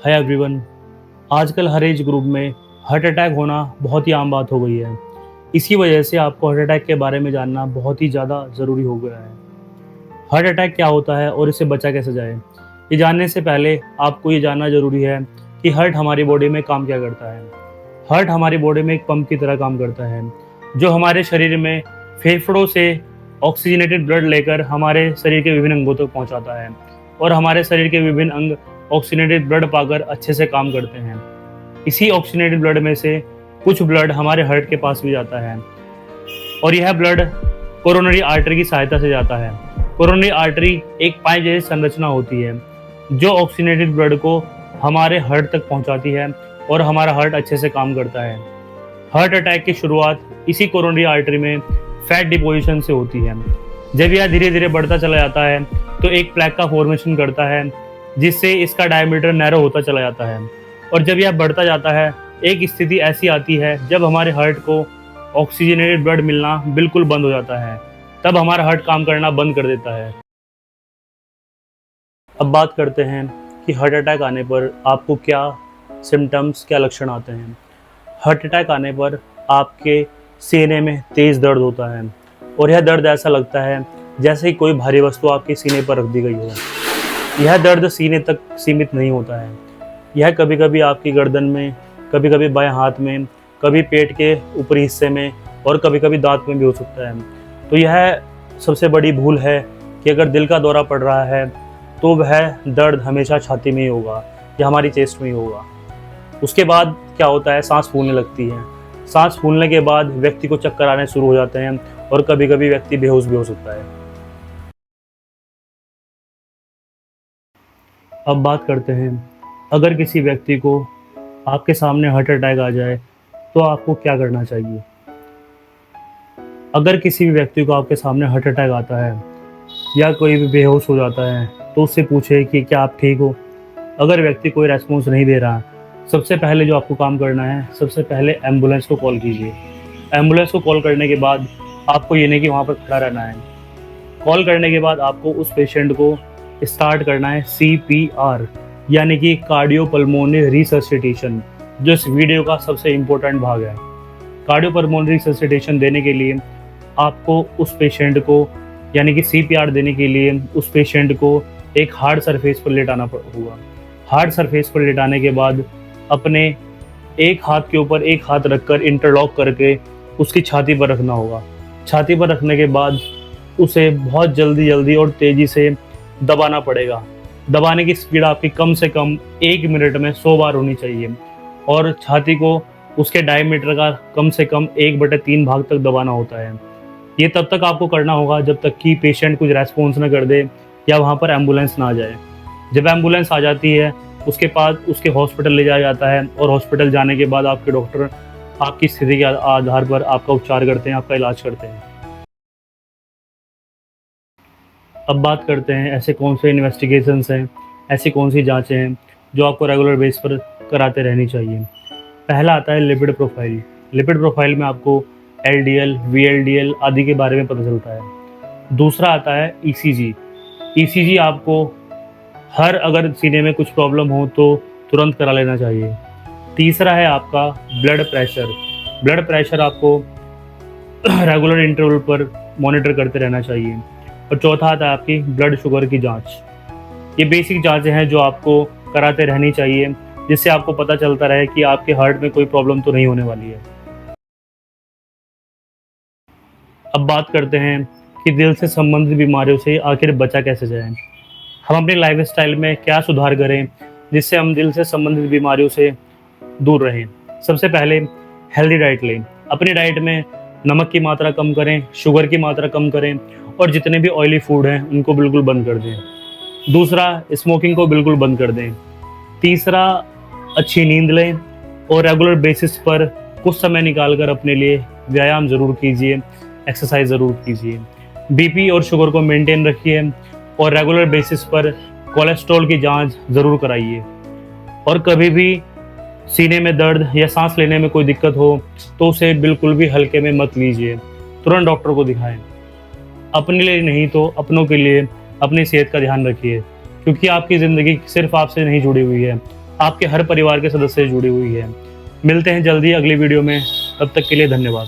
Hi everyone. आजकल हर age group में heart attack होना बहुत ही आम बात हो गई है। इसकी वजह से आपको हार्ट अटैक के बारे में जानना बहुत ही ज़्यादा ज़रूरी हो गया है। हार्ट अटैक क्या होता है और इससे बचा कैसे जाए, ये जानने से पहले आपको ये जानना ज़रूरी है कि हार्ट हमारी बॉडी में काम क्या करता है। हार्ट हमारी बॉडी में एक पंप की तरह काम करता है, जो हमारे शरीर में फेफड़ों से ऑक्सीजनेटेड ब्लड लेकर हमारे शरीर के विभिन्न अंगों तक पहुंचाता है और हमारे शरीर के विभिन्न अंग ऑक्सीजनेटेड ब्लड पाकर अच्छे से काम करते हैं। इसी ऑक्सीजनेटेड ब्लड में से कुछ ब्लड हमारे हार्ट के पास भी जाता है और यह ब्लड कोरोनरी आर्टरी की सहायता से जाता है। कोरोनरी आर्टरी एक पाइप जैसी संरचना होती है जो ऑक्सीजनेटेड ब्लड को हमारे हार्ट तक पहुंचाती है और हमारा हार्ट अच्छे से काम करता है। हार्ट अटैक की शुरुआत इसी कोरोनरी आर्टरी में फैट डिपोजिशन से होती है। जब यह धीरे धीरे बढ़ता चला जाता है तो एक प्लैक का फॉर्मेशन करता है, जिससे इसका डायमीटर नैरो होता चला जाता है। और जब यह बढ़ता जाता है, एक स्थिति ऐसी आती है जब हमारे हार्ट को ऑक्सीजनेटेड ब्लड मिलना बिल्कुल बंद हो जाता है। तब हमारा हार्ट काम करना बंद कर देता है। अब बात करते हैं कि हार्ट अटैक आने पर आपको क्या सिम्टम्स, क्या लक्षण आते हैं। हार्ट अटैक आने पर आपके सीने में तेज़ दर्द होता है और यह दर्द ऐसा लगता है जैसे ही कोई भारी वस्तु आपके सीने पर रख दी गई हो। यह दर्द सीने तक सीमित नहीं होता है, यह कभी कभी आपकी गर्दन में, कभी कभी बाएं हाथ में, कभी पेट के ऊपरी हिस्से में और कभी कभी दांत में भी हो सकता है। तो यह सबसे बड़ी भूल है कि अगर दिल का दौरा पड़ रहा है तो वह दर्द हमेशा छाती में ही होगा या हमारी चेस्ट में ही होगा। उसके बाद क्या होता है, सांस फूलने लगती है। सांस फूलने के बाद व्यक्ति को चक्कर आने शुरू हो जाते हैं और कभी कभी व्यक्ति बेहोश भी हो सकता है। अब बात करते हैं, अगर किसी व्यक्ति को आपके सामने हार्ट अटैक आ जाए तो आपको क्या करना चाहिए। अगर किसी भी व्यक्ति को आपके सामने हार्ट अटैक आता है या कोई भी बेहोश हो जाता है तो उससे पूछे कि क्या आप ठीक हो। अगर व्यक्ति कोई रेस्पॉन्स नहीं दे रहा, सबसे पहले जो आपको काम करना है, सबसे पहले एम्बुलेंस को कॉल कीजिए। एम्बुलेंस को कॉल करने के बाद आपको ये नहीं कि वहाँ पर खड़ा रहना है। कॉल करने के बाद आपको उस पेशेंट को स्टार्ट करना है CPR, यानी कि कार्डियोपल्मोनरी रिससिटेशन, जो इस वीडियो का सबसे इम्पोर्टेंट भाग है। कार्डियोपल्मोनरी रिससिटेशन देने के लिए आपको उस पेशेंट को, यानी कि CPR देने के लिए उस पेशेंट को एक हार्ड सरफेस पर लेटाना होगा। हार्ड सरफेस पर लेटाने के बाद अपने एक हाथ के ऊपर एक हाथ रखकर इंटरलॉक करके उसकी छाती पर रखना होगा। छाती पर रखने के बाद उसे बहुत जल्दी और तेज़ी से दबाना पड़ेगा। दबाने की स्पीड आपकी कम से कम 1 मिनट में 100 बार होनी चाहिए और छाती को उसके डायमीटर का कम से कम 1/3 भाग तक दबाना होता है। ये तब तक आपको करना होगा जब तक कि पेशेंट कुछ रेस्पॉन्स न कर दे या वहाँ पर एम्बुलेंस ना आ जाए। जब एम्बुलेंस आ जाती है उसके बाद उसके हॉस्पिटल ले जाया जाता है और हॉस्पिटल जाने के बाद आपके डॉक्टर आपकी स्थिति के आधार पर आपका उपचार करते हैं, आपका इलाज करते हैं। अब बात करते हैं ऐसे कौन से इन्वेस्टिगेशंस हैं, ऐसी कौन सी जांचें हैं जो आपको रेगुलर बेस पर कराते रहनी चाहिए। पहला आता है लिपिड प्रोफाइल। लिपिड प्रोफाइल में आपको LDL, VLDL आदि के बारे में पता चलता है। दूसरा आता है ECG। ECG आपको अगर सीने में कुछ प्रॉब्लम हो तो तुरंत करा लेना चाहिए। तीसरा है आपका ब्लड प्रेशर। ब्लड प्रेशर आपको रेगुलर इंटरवल पर मॉनिटर करते रहना चाहिए। और चौथा आता है आपकी ब्लड शुगर की जांच। ये बेसिक जांचें हैं जो आपको कराते रहनी चाहिए, जिससे आपको पता चलता रहे कि आपके हार्ट में कोई प्रॉब्लम तो नहीं होने वाली है। अब बात करते हैं कि दिल से संबंधित बीमारियों से आखिर बचा कैसे जाए। हम अपनी लाइफस्टाइल में क्या सुधार करें जिससे हम दिल से संबंधित बीमारियों से दूर रहें। सबसे पहले हेल्दी डाइट लें। अपनी डाइट में नमक की मात्रा कम करें, शुगर की मात्रा कम करें और जितने भी ऑयली फूड हैं उनको बिल्कुल बंद कर दें। दूसरा, स्मोकिंग को बिल्कुल बंद कर दें। तीसरा, अच्छी नींद लें और रेगुलर बेसिस पर कुछ समय निकाल कर अपने लिए व्यायाम ज़रूर कीजिए, एक्सरसाइज ज़रूर कीजिए। BP और शुगर को मेंटेन रखिए और रेगुलर बेसिस पर कोलेस्ट्रॉल की जांच ज़रूर कराइए। और कभी भी सीने में दर्द या सांस लेने में कोई दिक्कत हो तो उसे बिल्कुल भी हल्के में मत लीजिए, तुरंत डॉक्टर को दिखाएं। अपने लिए नहीं तो अपनों के लिए अपनी सेहत का ध्यान रखिए, क्योंकि आपकी ज़िंदगी सिर्फ आपसे नहीं जुड़ी हुई है, आपके हर परिवार के सदस्य से जुड़ी हुई है। मिलते हैं जल्दी अगली वीडियो में, तब तक के लिए धन्यवाद।